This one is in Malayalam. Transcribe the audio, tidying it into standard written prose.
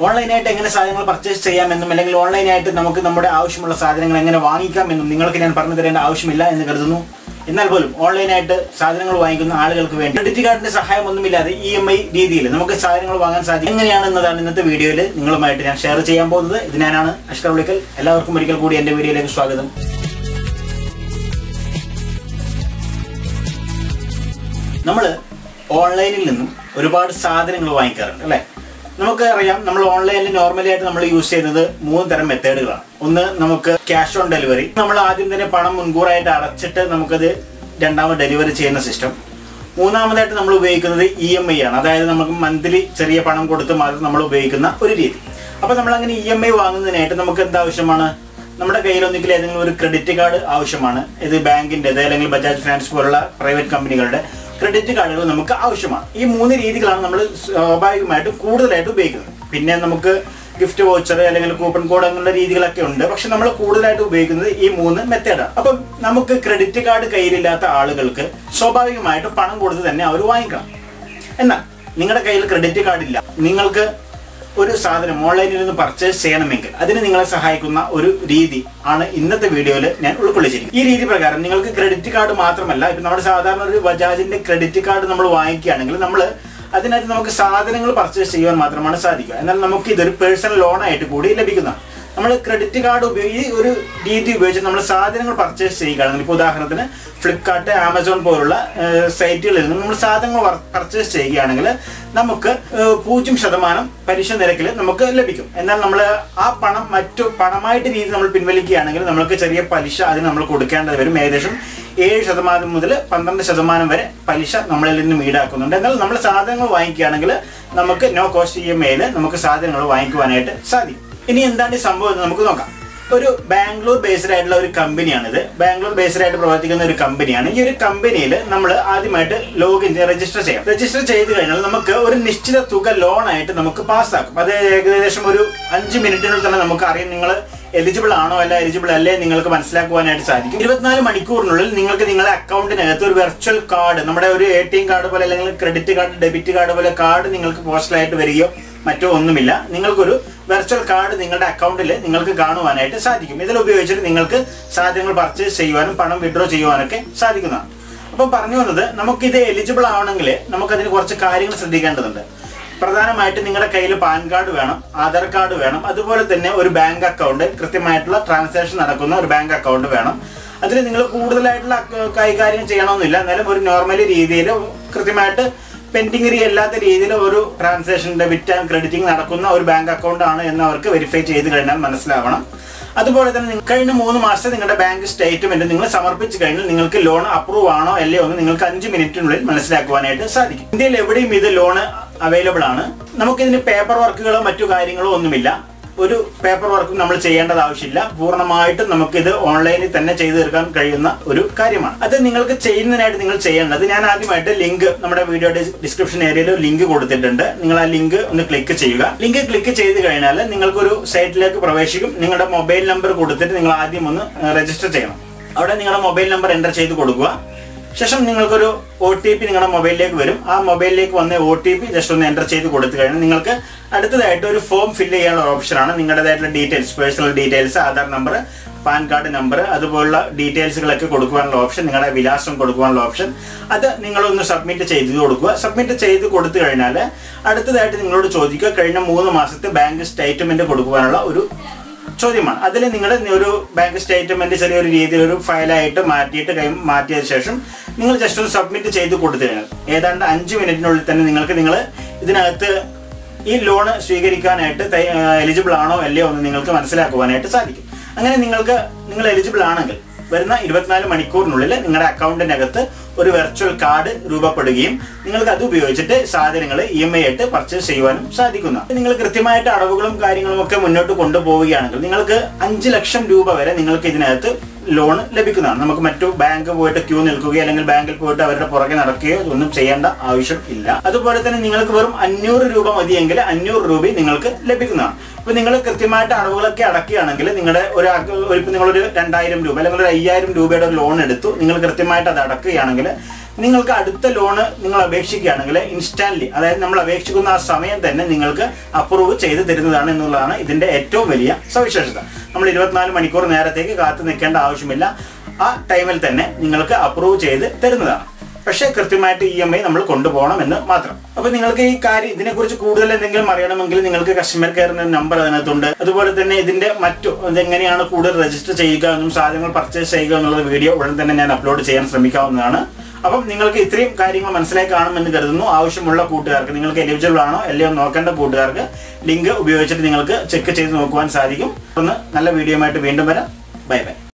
ഓൺലൈനായിട്ട് എങ്ങനെ സാധനങ്ങൾ പർച്ചേസ് ചെയ്യാമെന്നും അല്ലെങ്കിൽ ഓൺലൈനായിട്ട് നമുക്ക് നമ്മുടെ ആവശ്യമുള്ള സാധനങ്ങൾ എങ്ങനെ വാങ്ങിക്കാമെന്നും നിങ്ങൾക്ക് ഞാൻ പറഞ്ഞു തരേണ്ട ആവശ്യമില്ല എന്ന് കരുതുന്നു. എന്നാൽ പോലും ഓൺലൈനായിട്ട് സാധനങ്ങൾ വാങ്ങിക്കുന്ന ആളുകൾക്ക് വേണ്ടി ക്രെഡിറ്റ് കാർഡിന്റെ സഹായമൊന്നുമില്ലാതെ EMI രീതിയിൽ നമുക്ക് സാധനങ്ങൾ വാങ്ങാൻ സാധിക്കും. എങ്ങനെയാണെന്നതാണ് ഇന്നത്തെ വീഡിയോയിൽ നിങ്ങളുമായിട്ട് ഞാൻ ഷെയർ ചെയ്യാൻ പോകുന്നത്. ഇത് ഞാനാണ് ashkarulikkal. എല്ലാവർക്കും ഒരിക്കൽ കൂടി എൻ്റെ വീഡിയോയിലേക്ക് സ്വാഗതം. നമ്മൾ ഓൺലൈനിൽ നിന്നും ഒരുപാട് സാധനങ്ങൾ വാങ്ങിക്കാറുണ്ട് അല്ലേ? നമുക്ക് അറിയാം, നമ്മൾ ഓൺലൈനിൽ നോർമലി ആയിട്ട് നമ്മൾ യൂസ് ചെയ്യുന്നത് 3 തരം മെത്തേഡുകളാണ്. ഒന്ന്, നമുക്ക് ക്യാഷ് ഓൺ ഡെലിവറി. നമ്മൾ ആദ്യം തന്നെ പണം മുൻകൂറായിട്ട് അടച്ചിട്ട് നമുക്കത് രണ്ടാമത് ഡെലിവറി ചെയ്യുന്ന സിസ്റ്റം. മൂന്നാമതായിട്ട് നമ്മൾ ഉപയോഗിക്കുന്നത് EMI ആണ്. അതായത് നമുക്ക് മന്ത്ലി ചെറിയ പണം കൊടുത്ത് മാത്രം നമ്മൾ ഉപയോഗിക്കുന്ന ഒരു രീതി. അപ്പോൾ നമ്മൾ അങ്ങനെ EMI വാങ്ങുന്നതിനായിട്ട് നമുക്ക് എന്താവശ്യമാണ്? നമ്മുടെ കയ്യിൽ ഒന്നുകിൽ ഏതെങ്കിലും ഒരു ക്രെഡിറ്റ് കാർഡ് ആവശ്യമാണ്. ഇത് ബാങ്കിൻ്റെ അല്ലെങ്കിൽ ബജാജ് ഫിനാൻസ് പോലുള്ള പ്രൈവറ്റ് കമ്പനികളുടെ ക്രെഡിറ്റ് കാർഡുകൾ നമുക്ക് ആവശ്യമാണ്. ഈ 3 രീതികളാണ് നമ്മൾ സ്വാഭാവികമായിട്ടും കൂടുതലായിട്ട് ഉപയോഗിക്കുന്നത്. പിന്നെ നമുക്ക് ഗിഫ്റ്റ് വൗച്ചർ അല്ലെങ്കിൽ കൂപ്പൺ കോഡ് അങ്ങനെയുള്ള രീതികളൊക്കെ ഉണ്ട്. പക്ഷെ നമ്മൾ കൂടുതലായിട്ട് ഉപയോഗിക്കുന്നത് ഈ 3 മെത്തേഡാണ്. അപ്പം നമുക്ക് ക്രെഡിറ്റ് കാർഡ് കയ്യിലില്ലാത്ത ആളുകൾക്ക് സ്വാഭാവികമായിട്ടും പണം കൊടുത്ത് തന്നെ അവർ വാങ്ങിക്കണം. എന്നാൽ നിങ്ങളുടെ കയ്യിൽ ക്രെഡിറ്റ് കാർഡ് ഇല്ല, നിങ്ങൾക്ക് ഒരു സാധനം ഓൺലൈനിൽ നിന്ന് പർച്ചേസ് ചെയ്യണമെങ്കിൽ അതിന് നിങ്ങളെ സഹായിക്കുന്ന ഒരു രീതി ആണ് ഇന്നത്തെ വീഡിയോയിൽ ഞാൻ ഉൾക്കൊള്ളിച്ചിരിക്കുന്നത്. ഈ രീതി പ്രകാരം നിങ്ങൾക്ക് ക്രെഡിറ്റ് കാർഡ് മാത്രമല്ല, ഇപ്പം നമ്മുടെ സാധാരണ ഒരു ബജാജിന്റെ ക്രെഡിറ്റ് കാർഡ് നമ്മൾ വാങ്ങിക്കുകയാണെങ്കിൽ നമ്മൾ അതിനകത്ത് നമുക്ക് സാധനങ്ങൾ പർച്ചേസ് ചെയ്യുവാൻ മാത്രമാണ് സാധിക്കുക. എന്നാൽ നമുക്ക് ഇതൊരു പേഴ്സണൽ ലോണായിട്ട് കൂടി ലഭിക്കുന്നതാണ്. നമ്മൾ ക്രെഡിറ്റ് കാർഡ് ഈ ഒരു രീതി ഉപയോഗിച്ച് നമ്മൾ സാധനങ്ങൾ പർച്ചേസ് ചെയ്യുകയാണെങ്കിൽ, ഇപ്പോൾ ഉദാഹരണത്തിന് ഫ്ലിപ്കാർട്ട്, ആമസോൺ പോലുള്ള സൈറ്റുകളിൽ നിന്ന് നമ്മൾ സാധനങ്ങൾ പർച്ചേസ് ചെയ്യുകയാണെങ്കിൽ നമുക്ക് 0% പലിശ നിരക്കിൽ നമുക്ക് ലഭിക്കും. എന്നാൽ നമ്മൾ ആ പണം മറ്റു പണമായിട്ട് രീതി നമ്മൾ പിൻവലിക്കുകയാണെങ്കിൽ നമുക്ക് ചെറിയ പലിശ അതിന് നമ്മൾ കൊടുക്കേണ്ടത് വരും. ഏകദേശം 7% മുതൽ 12% വരെ പലിശ നമ്മളിൽ നിന്നും ഈടാക്കുന്നുണ്ട്. എന്നാൽ നമ്മൾ സാധനങ്ങൾ വാങ്ങിക്കുകയാണെങ്കിൽ നമുക്ക് നോ കോസ്റ്റ് EMIയിൽ നമുക്ക് സാധനങ്ങൾ വാങ്ങിക്കുവാനായിട്ട് സാധിക്കും. ഇനി എന്താണ് ഈ സംഭവം എന്ന് നമുക്ക് നോക്കാം. ഒരു ബാംഗ്ലൂർ ബേസ്ഡ് ആയിട്ടുള്ള ഒരു കമ്പനിയാണിത്. ബാംഗ്ലൂർ ബേസ്ഡ് ആയിട്ട് പ്രവർത്തിക്കുന്ന ഒരു കമ്പനിയാണ്. ഈ ഒരു കമ്പനിയിൽ നമ്മൾ ആദ്യമായിട്ട് രജിസ്റ്റർ ചെയ്യാം. രജിസ്റ്റർ ചെയ്ത് കഴിഞ്ഞാൽ നമുക്ക് ഒരു നിശ്ചിത തുക ലോണായിട്ട് നമുക്ക് പാസ്സാക്കും. അത് ഏകദേശം ഒരു 5 മിനിറ്റിനുള്ളിൽ തന്നെ നമുക്ക് അറിയാം നിങ്ങൾ എലിജിബിൾ ആണോ അല്ല എലിജിബിൾ അല്ലേ നിങ്ങൾക്ക് മനസ്സിലാക്കുവാനായിട്ട് സാധിക്കും. 24 മണിക്കൂറിനുള്ളിൽ നിങ്ങൾക്ക് നിങ്ങളുടെ അക്കൗണ്ടിനകത്ത് ഒരു വെർച്വൽ കാർഡ്, നമ്മുടെ ഒരു ATM കാർഡ് പോലെ അല്ലെങ്കിൽ ക്രെഡിറ്റ് കാർഡ്, ഡെബിറ്റ് കാർഡ് പോലെ കാർഡ് നിങ്ങൾക്ക് പോസ്റ്റലായിട്ട് വരികയോ മറ്റോ ഒന്നുമില്ല. നിങ്ങൾക്കൊരു വെർച്വൽ കാർഡ് നിങ്ങളുടെ അക്കൗണ്ടിൽ നിങ്ങൾക്ക് കാണുവാനായിട്ട് സാധിക്കും. ഇതിൽ ഉപയോഗിച്ചിട്ട് നിങ്ങൾക്ക് സാധനങ്ങൾ പർച്ചേസ് ചെയ്യുവാനും പണം വിഡ്രോ ചെയ്യുവാനൊക്കെ സാധിക്കുന്നതാണ്. അപ്പം പറഞ്ഞു വന്നത്, നമുക്കിത് എലിജിബിൾ ആവണമെങ്കിൽ നമുക്കതിന് കുറച്ച് കാര്യങ്ങൾ ശ്രദ്ധിക്കേണ്ടതുണ്ട്. പ്രധാനമായിട്ട് നിങ്ങളുടെ കയ്യിൽ പാൻ കാർഡ് വേണം, ആധാർ കാർഡ് വേണം, അതുപോലെ തന്നെ ഒരു ബാങ്ക് അക്കൗണ്ട്, കൃത്യമായിട്ടുള്ള ട്രാൻസാക്ഷൻ നടക്കുന്ന ഒരു ബാങ്ക് അക്കൗണ്ട് വേണം. അതിൽ നിങ്ങൾ കൂടുതലായിട്ടുള്ള കൈകാര്യം ചെയ്യണമെന്നില്ല, എന്നാലും ഒരു നോർമലി രീതിയിൽ കൃത്യമായിട്ട് പെൻഡിങ് അല്ലാത്ത രീതിയിൽ ഒരു ട്രാൻസാക്ഷൻ ഡെബിറ്റ് ആൻഡ് ക്രെഡിറ്റിംഗ് നടക്കുന്ന ഒരു ബാങ്ക് അക്കൗണ്ട് ആണ് എന്ന് അവർക്ക് വെരിഫൈ ചെയ്ത് കഴിഞ്ഞാൽ മനസ്സിലാവണം. അതുപോലെ തന്നെ കഴിഞ്ഞ 3 മാസത്തെ നിങ്ങളുടെ ബാങ്ക് സ്റ്റേറ്റ്മെന്റ് നിങ്ങൾ സമർപ്പിച്ചു കഴിഞ്ഞാൽ നിങ്ങൾക്ക് ലോൺ അപ്രൂവ് ആണോ അല്ലയോ എന്ന് നിങ്ങൾക്ക് 5 മിനിറ്റിനുള്ളിൽ മനസ്സിലാക്കുവാനായിട്ട് സാധിക്കും. ഇന്ത്യയിൽ എവിടെയും ഇത് ലോൺ അവൈലബിൾ ആണ്. നമുക്കിതിന് പേപ്പർ വർക്കുകളോ മറ്റു കാര്യങ്ങളോ ഒന്നുമില്ല. ഒരു പേപ്പർ വർക്കും നമ്മൾ ചെയ്യേണ്ടത് ആവശ്യമില്ല. പൂർണ്ണമായിട്ടും നമുക്കിത് ഓൺലൈനിൽ തന്നെ ചെയ്തു തീർക്കാൻ കഴിയുന്ന ഒരു കാര്യമാണ്. അത് നിങ്ങൾക്ക് ചെയ്യുന്നതിനായിട്ട് നിങ്ങൾ ചെയ്യേണ്ടത്, ഞാൻ ആദ്യമായിട്ട് ലിങ്ക് നമ്മുടെ വീഡിയോയുടെ ഡിസ്ക്രിപ്ഷൻ ഏരിയയിൽ ലിങ്ക് കൊടുത്തിട്ടുണ്ട്. നിങ്ങൾ ആ ലിങ്ക് ഒന്ന് ക്ലിക്ക് ചെയ്യുക. ലിങ്ക് ക്ലിക്ക് ചെയ്ത് കഴിഞ്ഞാൽ നിങ്ങൾക്കൊരു സൈറ്റിലേക്ക് പ്രവേശിക്കും. നിങ്ങളുടെ മൊബൈൽ നമ്പർ കൊടുത്തിട്ട് നിങ്ങൾ ആദ്യം ഒന്ന് രജിസ്റ്റർ ചെയ്യണം. അവിടെ നിങ്ങളുടെ മൊബൈൽ നമ്പർ എൻ്റർ ചെയ്ത് കൊടുക്കുക. ശേഷം നിങ്ങൾക്കൊരു OTP നിങ്ങളുടെ മൊബൈലിലേക്ക് വരും. ആ മൊബൈലിലേക്ക് വന്ന OTP ജസ്റ്റ് ഒന്ന് എൻ്റർ ചെയ്ത് കൊടുത്തു കഴിഞ്ഞാൽ നിങ്ങൾക്ക് അടുത്തതായിട്ട് ഒരു ഫോം ഫില്ല് ചെയ്യാനുള്ള ഓപ്ഷനാണ്. നിങ്ങളുടേതായിട്ടുള്ള details, personal details, Aadhaar number, PAN card number, അതുപോലുള്ള ഡീറ്റെയിൽസുകളൊക്കെ കൊടുക്കുവാനുള്ള ഓപ്ഷൻ, നിങ്ങളുടെ വിലാസം കൊടുക്കുവാനുള്ള ഓപ്ഷൻ, അത് നിങ്ങളൊന്ന് സബ്മിറ്റ് ചെയ്ത് കൊടുക്കുക. സബ്മിറ്റ് ചെയ്ത് കൊടുത്തു കഴിഞ്ഞാൽ അടുത്തതായിട്ട് നിങ്ങളോട് ചോദിക്കുക കഴിഞ്ഞ 3 മാസത്തെ ബാങ്ക് സ്റ്റേറ്റ്മെന്റ് കൊടുക്കുവാനുള്ള ഒരു ചോദ്യമാണ്. അതിൽ നിങ്ങളുടെ ഒരു ബാങ്ക് സ്റ്റേറ്റ്മെന്റ് ചെറിയൊരു രീതിയിൽ ഒരു ഫയലായിട്ട് മാറ്റിയ ശേഷം നിങ്ങൾ ജസ്റ്റ് ഒന്ന് സബ്മിറ്റ് ചെയ്ത് കൊടുത്തു കഴിഞ്ഞാൽ ഏതാണ്ട് 5 മിനിറ്റിനുള്ളിൽ തന്നെ നിങ്ങൾക്ക് ഇതിനകത്ത് ഈ ലോൺ സ്വീകരിക്കാനായിട്ട് എലിജിബിൾ ആണോ അല്ലയോ എന്ന് നിങ്ങൾക്ക് മനസ്സിലാക്കുവാനായിട്ട് സാധിക്കും. അങ്ങനെ നിങ്ങൾ എലിജിബിൾ ആണെങ്കിൽ വരുന്ന 24 മണിക്കൂറിനുള്ളിൽ നിങ്ങളുടെ അക്കൗണ്ടിനകത്ത് ഒരു വെർച്വൽ കാർഡ് രൂപപ്പെടുകയും നിങ്ങൾക്ക് അത് ഉപയോഗിച്ചിട്ട് സാധനങ്ങൾ EMI ആയിട്ട് പർച്ചേസ് ചെയ്യുവാനും സാധിക്കുന്നതാണ്. നിങ്ങൾ കൃത്യമായിട്ട് അടവുകളും കാര്യങ്ങളും ഒക്കെ മുന്നോട്ട് കൊണ്ടുപോവുകയാണെങ്കിൽ നിങ്ങൾക്ക് 5 ലക്ഷം രൂപ വരെ നിങ്ങൾക്ക് ഇതിനകത്ത് ലോൺ ലഭിക്കുന്നതാണ്. നമുക്ക് മറ്റു ബാങ്ക് പോയിട്ട് ക്യൂ നിൽക്കുകയോ അല്ലെങ്കിൽ ബാങ്കിൽ പോയിട്ട് അവരുടെ പുറകെ നടക്കുകയോ ഒന്നും ചെയ്യേണ്ട ആവശ്യം ഇല്ല. അതുപോലെ തന്നെ നിങ്ങൾക്ക് വെറും 500 രൂപ മതിയെങ്കിൽ 500 രൂപ നിങ്ങൾക്ക് ലഭിക്കുന്നതാണ്. ഇപ്പോൾ നിങ്ങൾ കൃത്യമായിട്ട് അടവുകളൊക്കെ അടക്കുകയാണെങ്കിൽ നിങ്ങളുടെ നിങ്ങളൊരു 2000 രൂപ അല്ലെങ്കിൽ ഒരു 5000 രൂപയുടെ ഒരു ലോൺ എടുത്തു, നിങ്ങൾ കൃത്യമായിട്ട് അത് അടക്കുകയാണെങ്കിൽ നിങ്ങൾക്ക് അടുത്ത ലോണ് നിങ്ങൾ അപേക്ഷിക്കുകയാണെങ്കിൽ ഇൻസ്റ്റാന്റ്ലി, അതായത് നമ്മൾ അപേക്ഷിക്കുന്ന ആ സമയം തന്നെ നിങ്ങൾക്ക് അപ്രൂവ് ചെയ്ത് തരുന്നതാണ് എന്നുള്ളതാണ് ഇതിന്റെ ഏറ്റവും വലിയ സവിശേഷത. നമ്മൾ 24 മണിക്കൂർ നേരത്തേക്ക് കാത്തു നിൽക്കേണ്ട ആവശ്യമില്ല. ആ ടൈമിൽ തന്നെ നിങ്ങൾക്ക് അപ്രൂവ് ചെയ്ത് തരുന്നതാണ്. പക്ഷേ കൃത്യമായിട്ട് EMI നമ്മൾ കൊണ്ടുപോകണം എന്ന് മാത്രം. അപ്പോൾ നിങ്ങൾക്ക് ഈ കാര്യം ഇതിനെക്കുറിച്ച് കൂടുതൽ എന്തെങ്കിലും അറിയണമെങ്കിൽ നിങ്ങൾക്ക് കസ്റ്റമർ കെയറിന്റെ നമ്പർ അതിനകത്തുണ്ട്. അതുപോലെ തന്നെ ഇതിന്റെ ഇതെങ്ങനെയാണ് കൂടുതൽ രജിസ്റ്റർ ചെയ്യുക എന്നും സാധനങ്ങൾ പർച്ചേസ് ചെയ്യുക എന്നുള്ള വീഡിയോ ഉടൻ തന്നെ ഞാൻ അപ്ലോഡ് ചെയ്യാൻ ശ്രമിക്കാവുന്നതാണ്. അപ്പം നിങ്ങൾക്ക് ഇത്രയും കാര്യങ്ങൾ മനസ്സിലായി കാണുമെന്ന് കരുതുന്നു. ആവശ്യമുള്ള കൂട്ടുകാർക്ക്, നിങ്ങൾക്ക് എലിജിബിൾ ആണോ അല്ലയോ നോക്കേണ്ട കൂട്ടുകാർക്ക് ലിങ്ക് ഉപയോഗിച്ചിട്ട് നിങ്ങൾക്ക് ചെക്ക് ചെയ്ത് നോക്കുവാൻ സാധിക്കും. ഒന്ന് നല്ല വീഡിയോ ആയിട്ട് വീണ്ടും വരാം. Bye bye.